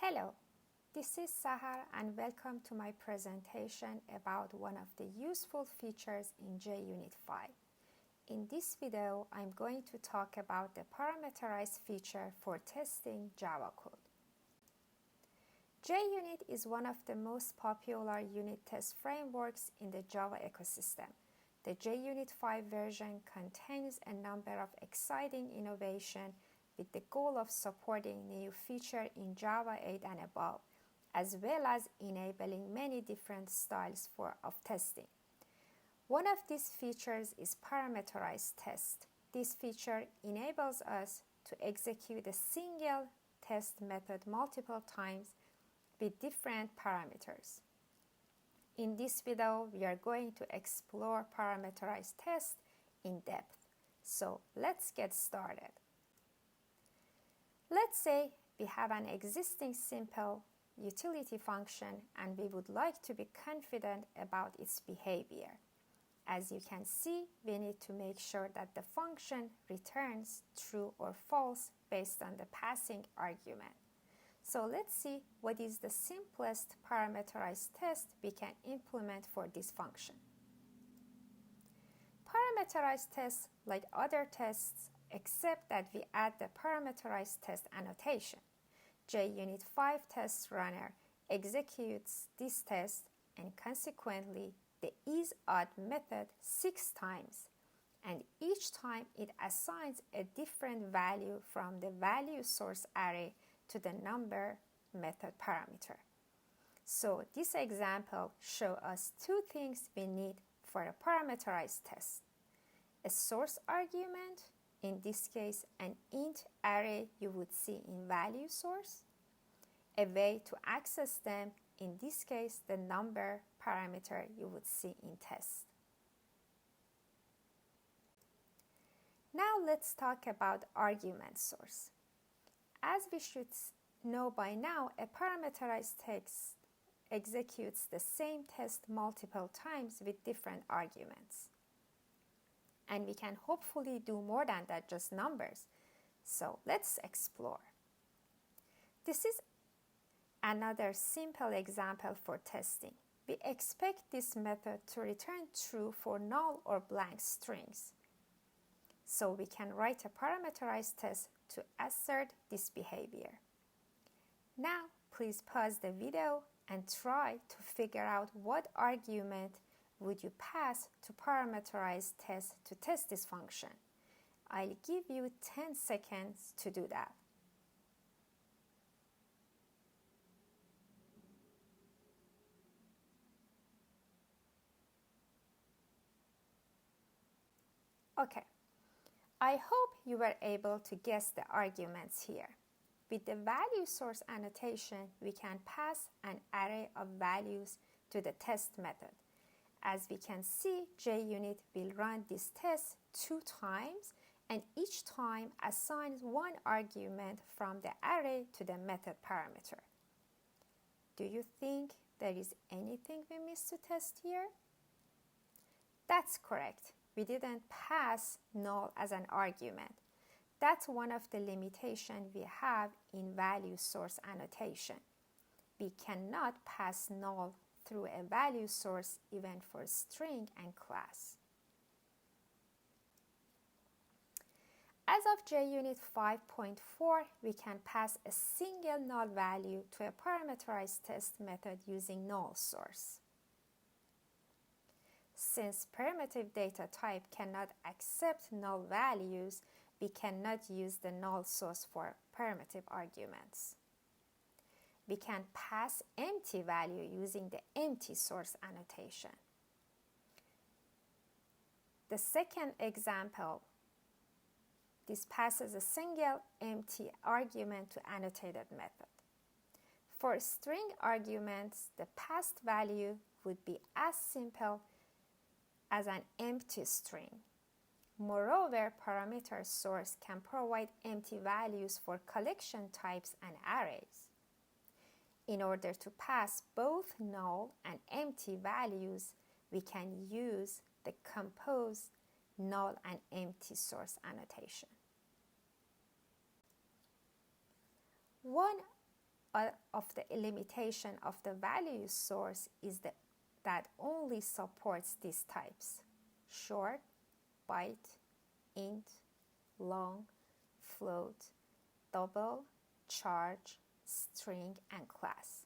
Hello, this is Sahar and welcome to my presentation about one of the useful features in Junit5. In this video, I'm going to talk about the parameterized feature for testing Java code. JUnit is one of the most popular unit test frameworks in the Java ecosystem. The Junit5 version contains a number of exciting innovations with the goal of supporting new features in Java 8 and above, as well as enabling many different styles of testing. One of these features is parameterized test. This feature enables us to execute a single test method multiple times with different parameters. In this video, we are going to explore parameterized test in depth. So let's get started. Let's say we have an existing simple utility function and we would like to be confident about its behavior. As you can see, we need to make sure that the function returns true or false based on the passing argument. So let's see what is the simplest parameterized test we can implement for this function. Parameterized tests, like other tests, except that we add the parameterized test annotation. Junit5 test runner executes this test and consequently the isOdd method 6 times, and each time it assigns a different value from the value source array to the number method parameter. So this example shows us two things we need for a parameterized test: a source argument, in this case an int array you would see in value source, a way to access them, in this case the number parameter you would see in test. Now let's talk about argument source. As we should know by now, a parameterized test executes the same test multiple times with different arguments. And we can hopefully do more than that, just numbers. So let's explore. This is another simple example for testing. We expect this method to return true for null or blank strings. So we can write a parameterized test to assert this behavior. Now please pause the video and try to figure out what argument would you pass to parameterized test to test this function. I'll give you 10 seconds to do that. Okay, I hope you were able to guess the arguments here. With the value source annotation, we can pass an array of values to the test method. As we can see, JUnit will run this test 2 times and each time assigns one argument from the array to the method parameter. Do you think there is anything we missed to test here? That's correct. We didn't pass null as an argument. That's one of the limitations we have in value source annotation. We cannot pass null through a value source even for string and class. As of JUnit 5.4, we can pass a single null value to a parameterized test method using null source. Since primitive data type cannot accept null values, we cannot use the null source for primitive arguments. We can pass empty value using the empty source annotation. The second example, this passes a single empty argument to annotated method. For string arguments, the passed value would be as simple as an empty string. Moreover, parameter source can provide empty values for collection types and arrays. In order to pass both null and empty values, we can use the composed null and empty source annotation. One of the limitation of the value source is that only supports these types: short, byte, int, long, float, double, charge, string, and class.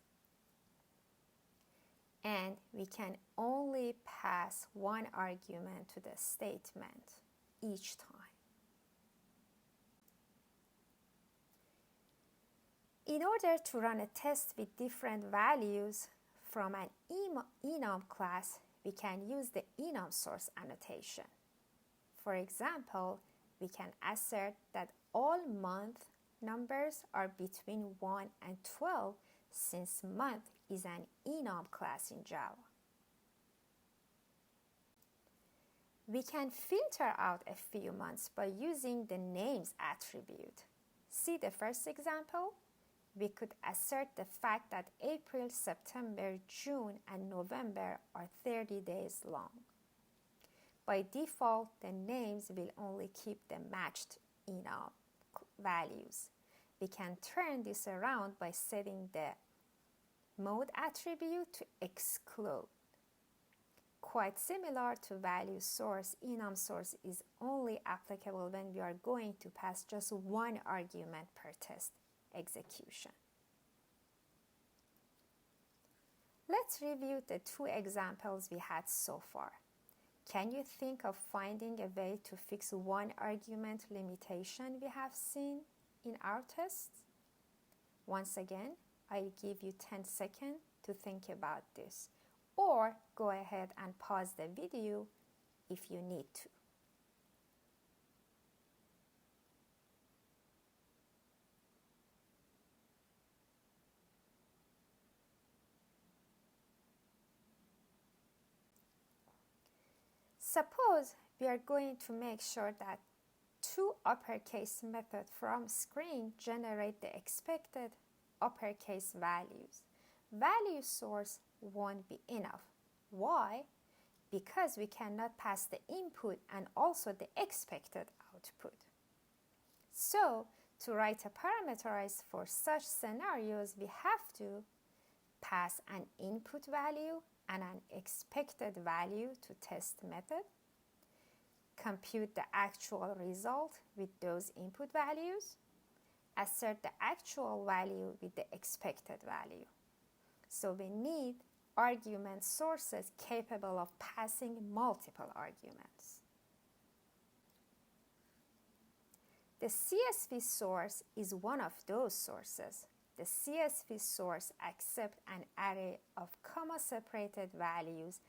And we can only pass one argument to the statement each time. In order to run a test with different values from an enum class, we can use the enum source annotation. For example, we can assert that all month numbers are between 1 and 12, since month is an enum class in Java. We can filter out a few months by using the names attribute. See the first example? We could assert the fact that April, September, June, and November are 30 days long. By default, the names will only keep the matched enum values. We can turn this around by setting the mode attribute to exclude. Quite similar to value source, enum source is only applicable when we are going to pass just one argument per test execution. Let's review the two examples we had so far. Can you think of finding a way to fix one argument limitation we have seen in our tests? Once again, I'll give you 10 seconds to think about this, or go ahead and pause the video if you need to. Suppose we are going to make sure that two uppercase methods from screen generate the expected uppercase values. Value source won't be enough. Why? Because we cannot pass the input and also the expected output. So, to write a parameterized for such scenarios, we have to pass an input value and an expected value to test method, compute the actual result with those input values, assert the actual value with the expected value. So we need argument sources capable of passing multiple arguments. The CSV source is one of those sources. The CSV source accepts an array of comma-separated values,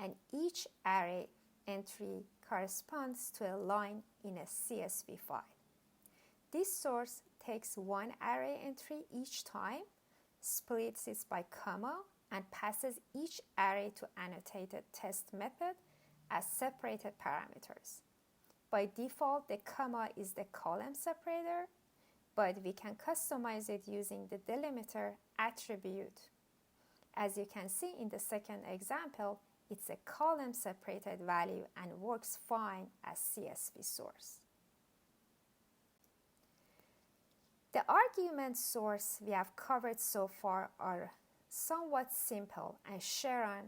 and each array entry corresponds to a line in a CSV file. This source takes one array entry each time, splits it by comma, and passes each array to annotated test method as separated parameters. By default, the comma is the column separator, but we can customize it using the delimiter attribute. As you can see in the second example, it's a column separated value and works fine as CSV source. The argument source we have covered so far are somewhat simple and share an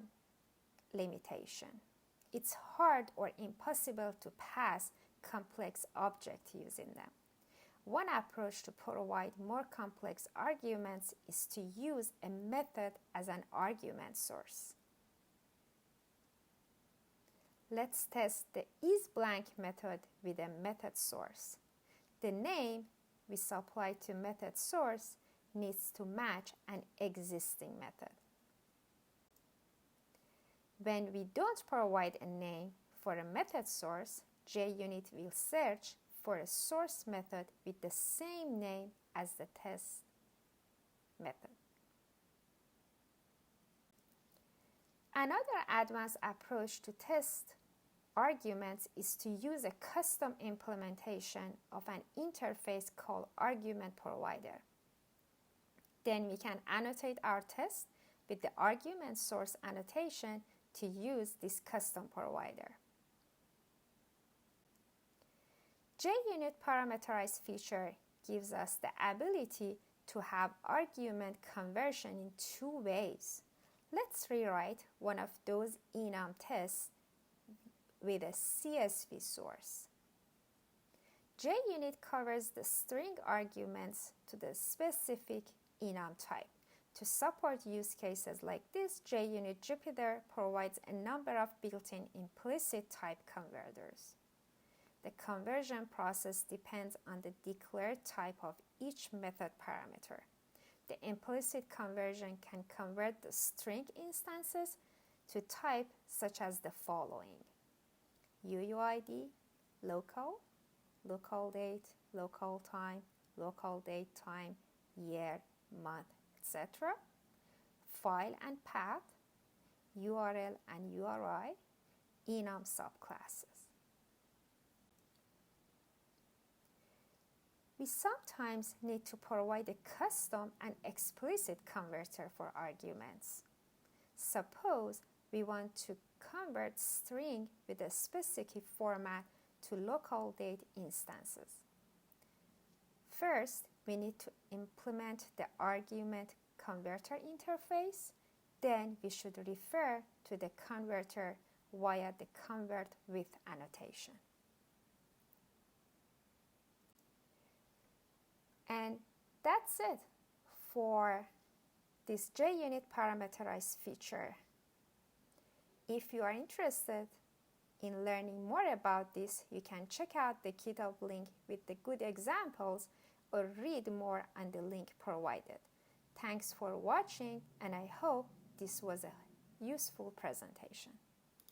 limitation. It's hard or impossible to pass complex objects using them. One approach to provide more complex arguments is to use a method as an argument source. Let's test the isBlank method with a method source. The name we supply to method source needs to match an existing method. When we don't provide a name for a method source, JUnit will search for a source method with the same name as the test method. Another advanced approach to test arguments is to use a custom implementation of an interface called argument provider. Then we can annotate our test with the argument source annotation to use this custom provider. JUnit parameterized feature gives us the ability to have argument conversion in two ways. Let's rewrite one of those enum tests with a CSV source. JUnit covers the string arguments to the specific enum type. To support use cases like this, JUnit Jupyter provides a number of built-in implicit type converters. The conversion process depends on the declared type of each method parameter. The implicit conversion can convert the string instances to type such as the following: UUID, local, local date, local time, local date time, year, month, etc., file and path, URL and URI, enum subclasses. We sometimes need to provide a custom and explicit converter for arguments. Suppose we want to convert string with a specific format to local date instances. First, we need to implement the argument converter interface. Then we should refer to the converter via the convert with annotation. And that's it for this JUnit parameterized feature. If you are interested in learning more about this, you can check out the GitHub link with the good examples or read more on the link provided. Thanks for watching, and I hope this was a useful presentation.